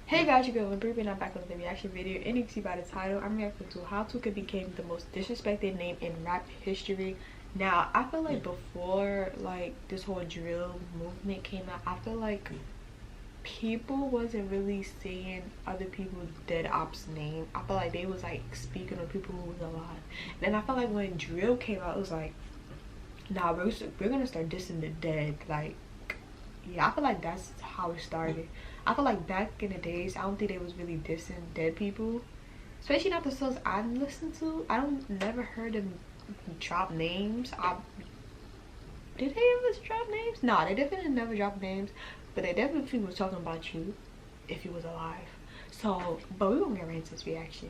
Hey guys, your girl TheRealBriannaK and I'm back with a reaction video. And you can see by the title, I'm reacting to how TOOKA became the most disrespected name in rap history. Now, I feel like before like this whole drill movement came out, I feel like people wasn't really saying other people's dead ops name. I feel like they was like speaking of people who was alive. And I feel like when drill came out, it was like, nah, we're gonna start dissing the dead. Like, yeah, I feel like that's how it started. I feel like back in the days, I don't think they was really dissing dead people, especially not the songs I listened to. I don't never heard them drop names. Did they ever drop names? No, they definitely never dropped names, but they definitely was talking about you if you was alive. So, but we gonna get right into this reaction.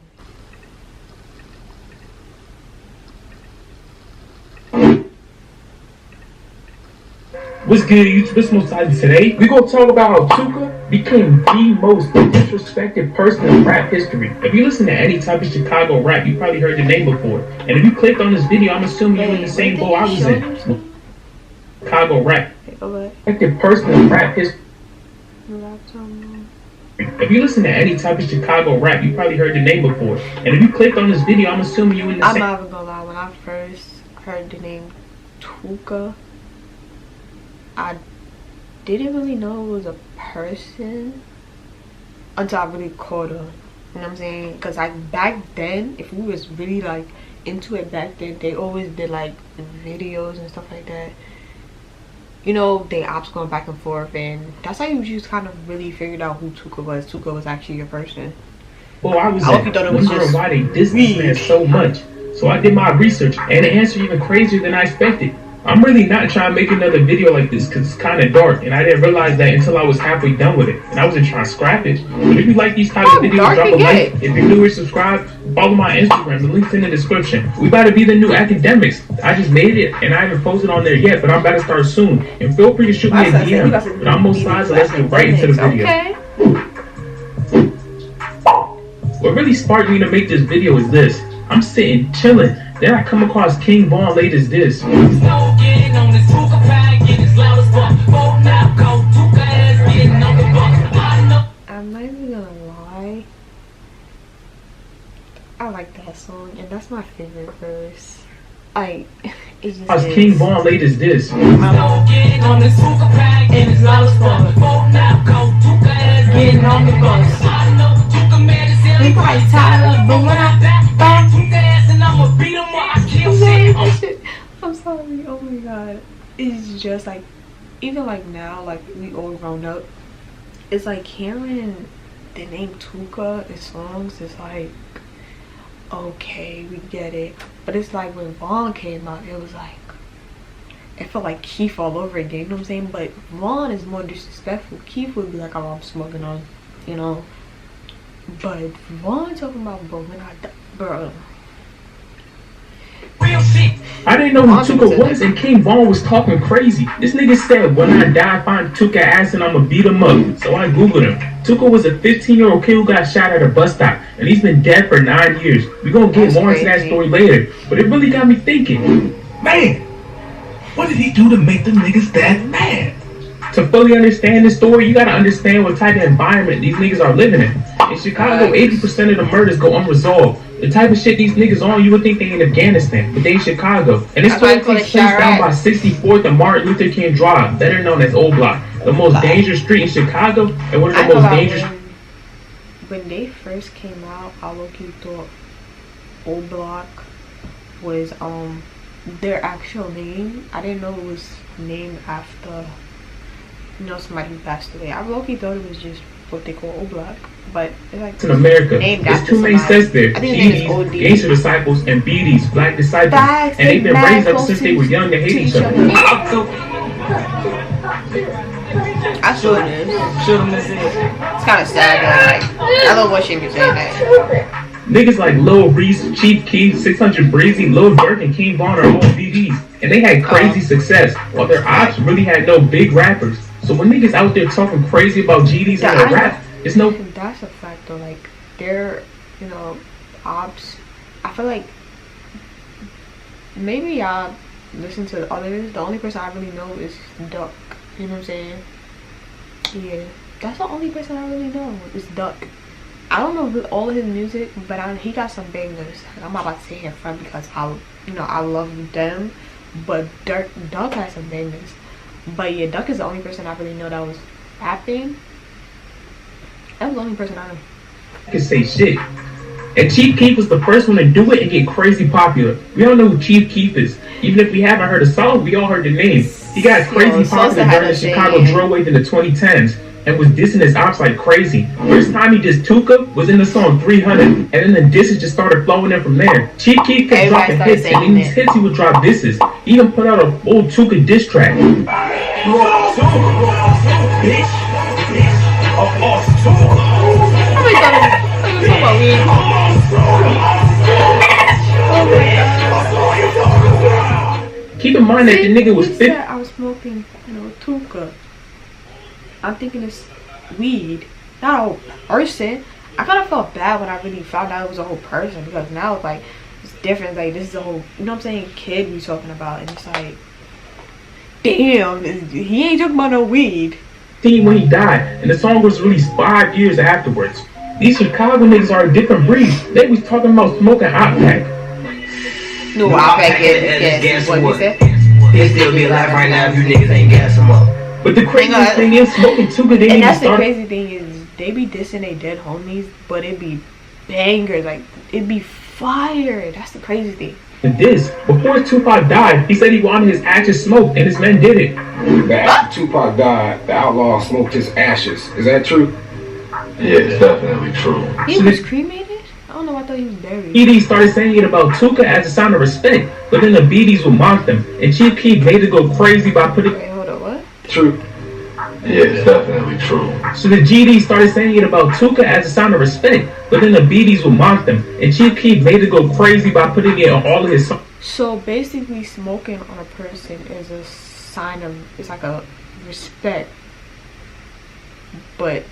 What's good, YouTube? It's Most today. We're gonna talk about how TOOKA became the most disrespected person in rap history. If you listen to any type of Chicago rap, you probably heard the name before. And if you clicked on this video, I'm assuming you're in the same boat I was in. Chicago rap. Disrespected person in rap history. If you listen to any type of Chicago rap, you probably heard the name before. And if you clicked on this video, I'm assuming you're in the same. I'm not even gonna lie. When I first heard the name TOOKA, I didn't really know it was a person until I really caught on. You know what I'm saying? Because like back then, if we was really like into it back then, they always did like videos and stuff like that. You know, they ops going back and forth, and that's how you just kind of really figured out who TOOKA was. TOOKA was actually a person. Well, I hope you thought it was just why they diss this man so much. So I did my research, and the answer even crazier than I expected. I'm really not trying to make another video like this because it's kind of dark, and I didn't realize that until I was halfway done with it, and I wasn't trying to scrap it. But if you like these type of videos, drop a like. If you're new or subscribe, follow my Instagram. The link's in the description. We about to be the new academics. I just made it, and I haven't posted on there yet, but I'm about to start soon. And feel free to shoot me a DM. But I'm most sides, so let's get right into the video. What really sparked me to make this video is this. I'm sitting chilling. Then I come across King Von late as this. I'm not even gonna lie. I like that song, and that's my favorite verse. Like, it just is. King Von late as this. I'm sorry, oh my god. It's just like, even like now, like we all grown up, it's like hearing the name TOOKA in songs is like, okay, we get it. But it's like when Vaughn came out, it was like, it felt like Keith all over again, you know what I'm saying? But Vaughn is more disrespectful. Keith would be like, oh, I'm smoking on, you know. But Vaughn talking about, bro, when I die, bro. I didn't know who TOOKA was, and King Von was talking crazy. This nigga said, when I die, find TOOKA ass and I'ma beat him up. So I googled him. TOOKA was a 15-year-old kid who got shot at a bus stop, and he's been dead for 9 years. We gonna get more into that story later, but it really got me thinking, man, what did he do to make the niggas that mad? To fully understand this story, you gotta understand what type of environment these niggas are living in. In Chicago, 80% of the murders go unresolved. The type of shit these niggas on, you would think they in Afghanistan, but they in Chicago. And this story takes place down by 64th and Martin Luther King Drive, better known as Old Block, the most dangerous street in Chicago, and one of the most dangerous. When they first came out, I low-key thought Old Block was their actual name. I didn't know it was named after, you know, somebody who passed away. I low-key thought it was just what they call Old Block. But it's like in America, there's two main sets there: GDs, Gangster Disciples, and BDs, Black Disciples, and they've been raised up since they were young to hate each other. I saw this. It's kind of sad though. Like, I love watching you say that. Niggas like Lil Reese, Chief Keef, 600 Breezy, Lil Durk, and King Von are all BDs, and they had crazy success, while their ops really had no big rappers. So when niggas out there talking crazy about GDs and their rap, it's no. That's a fact though. Like, they're, you know, ops. I feel like maybe y'all listen to others. The only person I really know is Duck. You know what I'm saying? Yeah. That's the only person I really know is Duck. I don't know all of his music, but he got some bangers. I'm not about to sit here in front because I love them, but Duck has some bangers. But yeah, Duck is the only person I really know that was rapping. That was the only person I know. I can say shit. And Chief Keef was the first one to do it and get crazy popular. We all know who Chief Keef is. Even if we haven't heard a song, we all heard the name. He got crazy popular during the Chicago drill wave in the 2010s. And was dissing his ops like crazy. First time he dissed TOOKA was in the song 300, and then the disses just started flowing in from there. Chief Keef kept dropping hits, and in these hits he would drop disses. He even put out a full TOOKA diss track. Keep in mind that the nigga was 50. I was smoking, TOOKA. I'm thinking it's weed, not a whole person. I kind of felt bad when I really found out it was a whole person, because now it's like, it's different. Like, this is a whole, you know what I'm saying, kid we talking about. And it's like, damn, he ain't talking about no weed. When he died, and the song was released 5 years afterwards. These Chicago niggas are a different breed. They was talking about smoking hot pack. No, hot pack is what you said? He'll still be alive right now if you niggas ain't gas him up. But the craziest thing is, smoking TOOKA didn't and even that's start. The crazy thing is, they be dissing they dead homies, but it be bangers, like, it be fire. That's the crazy thing. And this, before Tupac died, he said he wanted his ashes smoked, and his men did it. After Tupac died, the outlaw smoked his ashes. Is that true? Yeah, it's definitely true. He was cremated? I don't know, I thought he was buried. BDs started saying it about TOOKA as a sign of respect, but then the BDs would mock them, and Chief Keef made it go crazy by putting... Wait, hold on, what? True. Yeah, it's definitely true. So the GDs started saying it about TOOKA as a sign of respect, but then the BDs would mock them, and Chief Keef made it go crazy by putting it on all of his songs. So basically, smoking on a person is a sign of, it's like a respect, but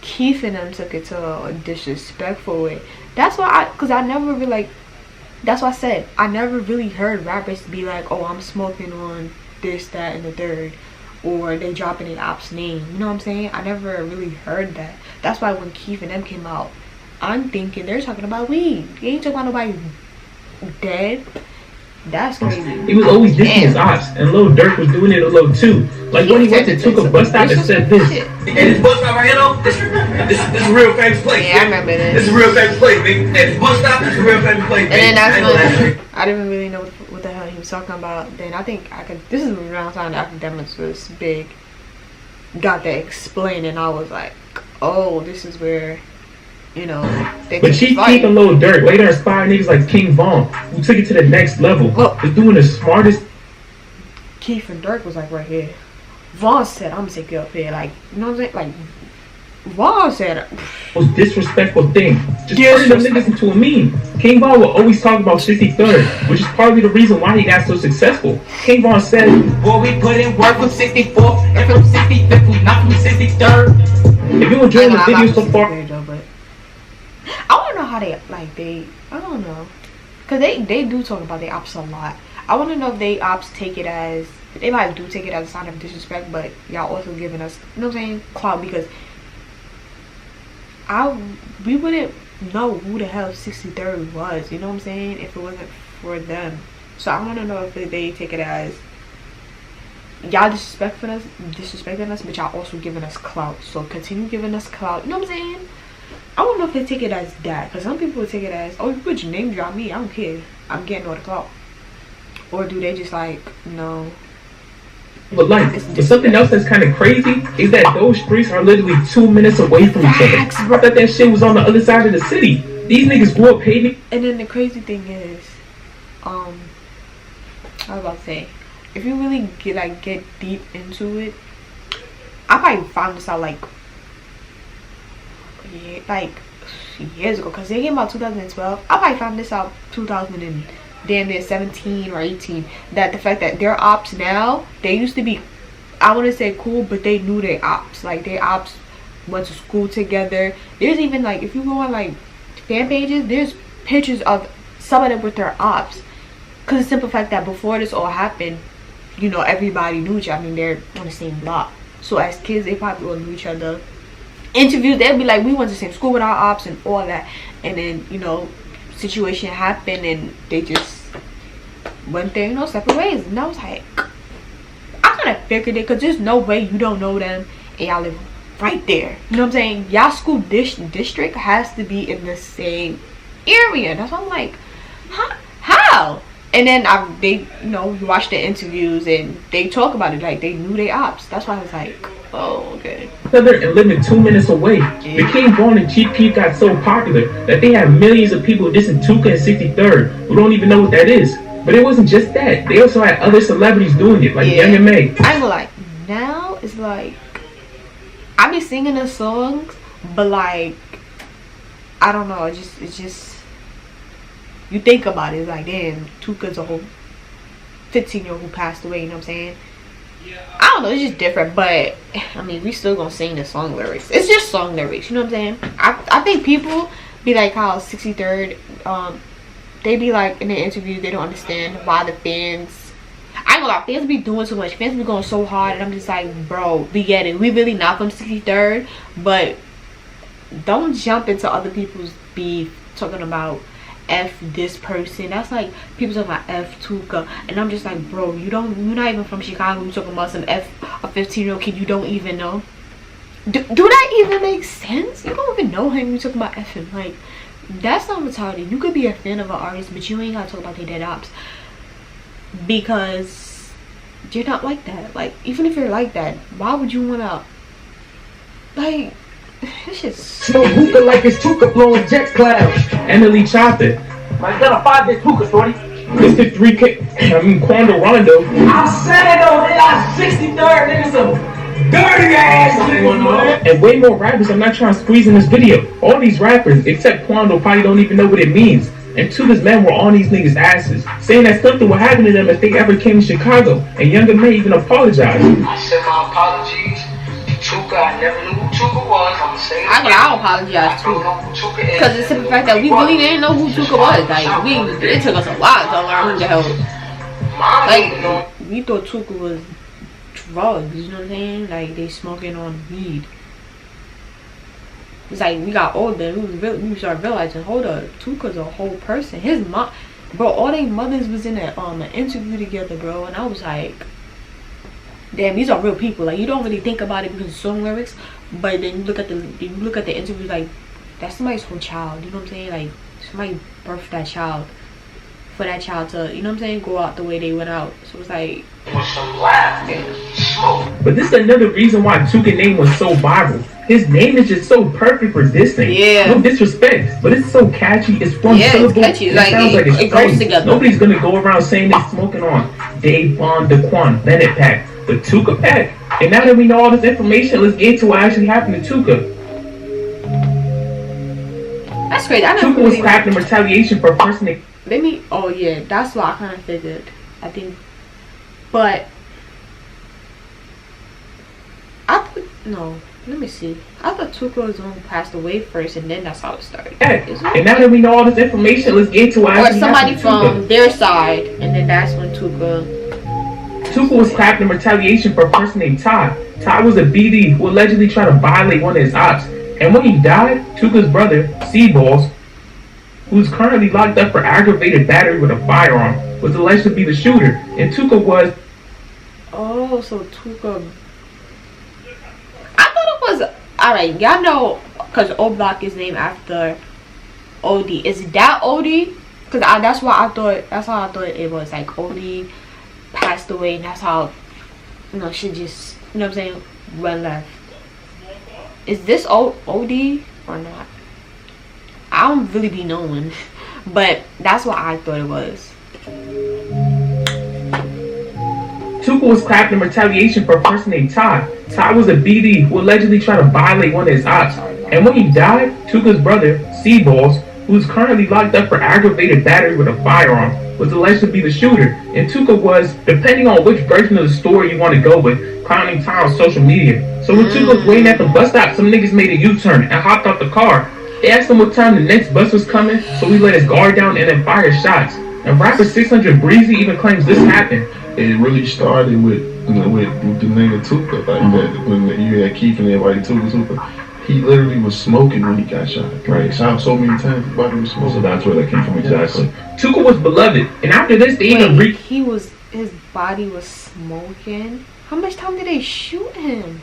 Keith and them took it to a disrespectful way. That's why because I never really, like, that's why I said I never really heard rappers be like, oh, I'm smoking on this, that, and the third, or they dropping the ops name. You know what I'm saying? I never really heard that. That's why when Keith and them came out, I'm thinking they're talking about weed. They ain't talking about nobody dead. That's crazy. He was always dissing his ops, and Lil Durk was doing it a little too. Like when he went to TOOKA bus stop and said this. Hey, this bus stop right here though, this is a real famous place. Yeah, I remember that. This is a real famous place, nigga. Hey, this bus stop is a real famous place. And then that's when I didn't really know what the hell he was talking about. Then I think this is around time the academics was big. Got that explained, and I was like, oh, this is where, they but Chief Keef and Lil Durk later inspired niggas like King Von, who took it to the next level. Was doing the smartest. Keith and Durk was like right here. Vaughn said, I'm gonna take you up here. Like, you know what I'm saying? Like, Vaughn said, most disrespectful thing. Just turning them niggas into a meme. King Von will always talk about 63rd, which is partly the reason why he got so successful. King Von said, boy, we put in work from 64th and from 65th, we not from 63rd. If you enjoying the video so far, I want to know how I don't know, because they do talk about their ops a lot. I want to know if they ops take it as, they might do take it as a sign of disrespect, but y'all also giving us, you know what I'm saying, clout, because we wouldn't know who the hell 63rd was, you know what I'm saying, if it wasn't for them. So I want to know if they take it as y'all disrespecting us, but y'all also giving us clout. So continue giving us clout, you know what I'm saying? I don't know if they take it as that, because some people would take it as, oh, you put your name drop me, I don't care, I'm getting all the clout. Or do they just like, no? But something else that's kind of crazy is that those streets are literally 2 minutes away from each other. I thought that shit was on the other side of the city. These niggas grew up hating. And then the crazy thing is, I was about to say, if you really get deep into it, I probably found this out like years ago, because they came out 2012. I probably found this out 2017 or 18, that the fact that their ops now, they used to be, I want to say cool, but they knew their ops. Like, their ops went to school together. There's even like, if you go on like fan pages, there's pictures of some of them with their ops, because the simple fact that before this all happened, everybody knew each other. I mean, they're on the same block. So as kids, they probably all knew each other. Interviews, they'd be like, we went to the same school with our ops and all that. And then, you know, situation happened and they just went there, you know, separate ways. And I was like, I kind of figured it, because there's no way you don't know them and y'all live right there. You know what I'm saying? Y'all school district has to be in the same area. That's why I'm like, how? And then they, you know, you watch the interviews and they talk about it like they knew they ops. That's why I was like, oh, okay. And living 2 minutes away. Yeah. The King Von and Chief Keef got so popular that they have millions of people dissing TOOKA and 63rd who don't even know what that is. But it wasn't just that. They also had other celebrities doing it, like Young M.A. I ain't gonna lie. Now it's like, I be singing the songs, but like, I don't know. It's just, you think about it, it's like, damn, TOOKA's a whole 15-year-old who passed away. You know what I'm saying? I don't know. It's just different, but I mean, we still gonna sing the song lyrics. It's just song lyrics. You know what I'm saying? I think people be like how 63rd. They be like in the interview, they don't understand why the fans, I ain't gonna lie, fans be doing too much. Fans be going so hard, and I'm just like, bro, we get it. We really not from 63rd, but don't jump into other people's beef talking about F this person. That's like people talking about F TOOKA, and I'm just like, bro, you're not even from Chicago. You talking about some F a 15-year-old kid you don't even know. Do that even make sense? You don't even know him. You talking about F him. Like, that's not retarded. You could be a fan of an artist, but you ain't gotta talk about their dead ops, because you're not like that. Like, even if you're like that, why would you wanna, like, it's just Smoke hookah like it's TOOKA blowing jet clouds. Emily Chopper. Man, got a 5-day TOOKA, shorty. Mr. 3K, Quando Rondo. I'm saying though, they got 63rd, niggas some dirty ass niggas, man. And way more rappers I'm not trying to squeeze in this video. All these rappers, except Quando, probably don't even know what it means. And TOOKA's men were on these niggas' asses, saying that something would happen to them if they ever came to Chicago. And Younger May even apologized. I said my apologies to TOOKA. I never knew who TOOKA was. I'm gonna say it. I apologize too, because it's the fact that we really didn't know who TOOKA was. Like, it took us a while to learn who the hell. Like, we thought TOOKA was drugs, you know what I'm saying? Like, they smoking on weed. It's like we got older, we started realizing, hold up, TOOKA's a whole person. His mom, bro, all their mothers was in an interview together, bro, and I was like, damn, these are real people. Like, you don't really think about it because of song lyrics, but then you look at the interview, like, that's somebody's whole child. You know what I'm saying? Like, somebody birthed that child, for that child to, you know what I'm saying, go out the way they went out. So it's like, With some laughter, smoke. But this is another reason why TOOKA's name was so viral. His name is just so perfect for this thing. Yeah. No disrespect, but it's so catchy. It's one syllable. It's catchy. It Like, sounds like it it's goes funny. together. Nobody's gonna go around saying they're smoking on Dave Von DeQuan Bennett pack, the TOOKA pack. And now that we know all this information, let's get to what actually happened to TOOKA. that's crazy. I never TOOKA was really, clapped in retaliation for impersonating. oh yeah, that's what I kind of figured. I think, but no. Let me see. I thought TOOKA was the one who passed away first, and then that's how it started. And now that we know all this information, let's get to what Or actually somebody happened to TOOKA. from their side, and then that's when TOOKA. TOOKA was clapped in retaliation for a person named Todd. Todd was a BD who allegedly tried to violate one of his ops. And when he died, TOOKA's brother, C-Balls, who's currently locked up for aggravated battery with a firearm, was alleged to be the shooter. And TOOKA was... Oh, so TOOKA. I thought it was, alright, y'all know, because O Block is named after OD. Is that OD? Because that's how I thought it was. Like, OD passed away, and that's how, you know, she just, you know what I'm saying, went left. Is this OD or not? I don't really be knowing, but that's what I thought it was. TOOKA was clapped in retaliation for a person named Todd. Todd was a BD who allegedly tried to violate one of his ops. And when he died, TOOKA's brother, C-Balls, who's currently locked up for aggravated battery with a firearm, was alleged to be the shooter. And TOOKA was, depending on which version of the story you want to go with, clowning Todd on social media. So when TOOKA was waiting at the bus stop, some niggas made a U-turn and hopped out the car. They asked him what time the next bus was coming, so he let his guard down and then fired shots. And rapper 600 Breezy even claims this happened. It really started with with the name of TOOKA, like that, when you had Keith and everybody TOOKA. He literally was smoking when he got shot. Right, shot so many times, his body was smoking. So that's where that came from, exactly. TOOKA was beloved, and after this, they even his body was smoking. How much time did they shoot him?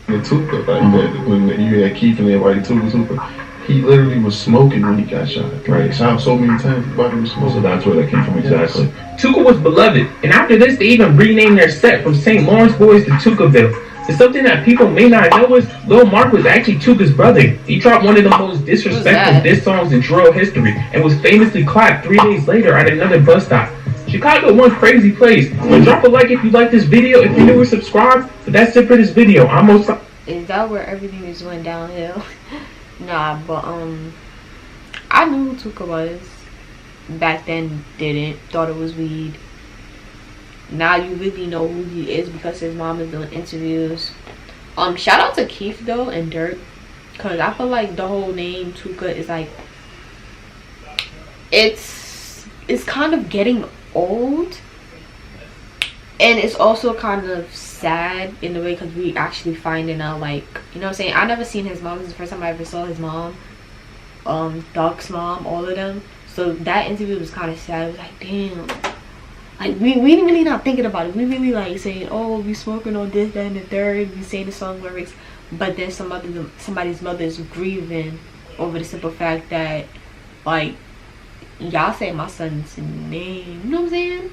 The TOOKA, like that, when you had Keith and everybody TOOKA. He literally was smoking when he got shot. Right, shot so many times, his body was smoking. So that's where that came from, exactly. TOOKA was beloved, and after this, they even renamed their set from St. Lawrence Boys to TOOKAville. And something that people may not know is Lil Mark was actually TOOKA's brother. He dropped one of the most disrespectful diss songs in drill history and was famously clapped 3 days later at another bus stop. Chicago, one crazy place. But drop a like if you like this video. If you're new or subscribe. But that's it for this video. Is that where everything just went downhill? Nah, but I knew who TOOKA was. Back then, didn't. Thought it was weed. Now you really know who he is because his mom is doing interviews. Shout out to Keith though and Dirk, cause I feel like the whole name TOOKA is like it's kind of getting old, and it's also kind of sad in a way because we actually finding out, like, you know what I'm saying. I never seen his mom. This is the first time I ever saw his mom, Doc's mom, all of them. So that interview was kind of sad. It was like, damn. Like, we really not thinking about it. We really like saying, oh, we smoking on this, that, and the third. We saying the song lyrics, but then somebody's mother is grieving over the simple fact that, like, y'all say my son's name. You know what I'm saying?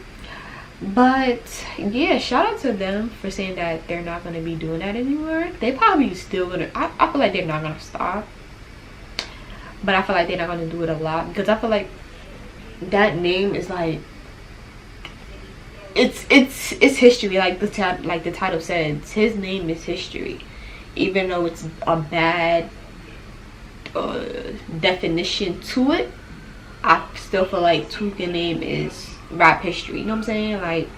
But yeah, shout out to them for saying that they're not gonna be doing that anymore. They probably still gonna. I feel like they're not gonna stop, but I feel like they're not gonna do it a lot because I feel like that name is like. It's history, like the title says. His name is history, even though it's a bad definition to it. I still feel like TOOKA name is rap history. You know what I'm saying? Like,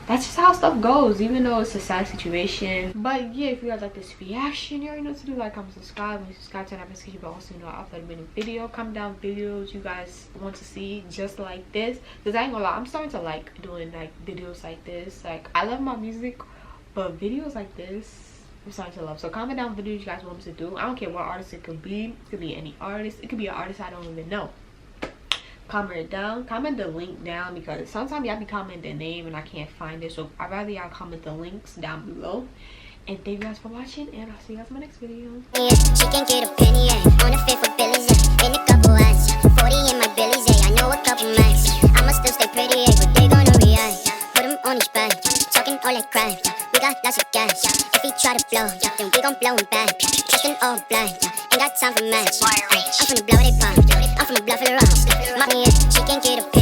that's just how stuff goes, even though it's a sad situation. But yeah, if you guys like this reaction, you already know what to do. Like, comment, subscribe. When you subscribe to that notification, but also, you know, I upload a mini video. Comment down videos you guys want to see just like this, because I ain't gonna lie, I'm starting to like doing like videos like this. Like, I love my music, but videos like this I'm starting to love. So comment down videos you guys want me to do. I don't care what artist it could be. It could be any artist. It could be an artist I don't even know. Comment it down. Comment the link down, because sometimes y'all be commenting the name and I can't find it. So I'd rather y'all comment the links down below. And thank you guys for watching, and I'll see you guys in my next video. Yeah, she can get a penny, yeah. On the fifth for Billy's, yeah. In a couple eyes, 40 in my Billy's, yeah. I know a couple max. I'ma still stay pretty, yeah, but they gonna react. Put them on each back, talking all that crime. We got lots of gas. If he try to blow, then we gon' blow him back. Dressed in all black, ain't got time for match. I'm from the blow they pump. I'm from the bluff of the rock. Mommy, yeah, she can get a penny.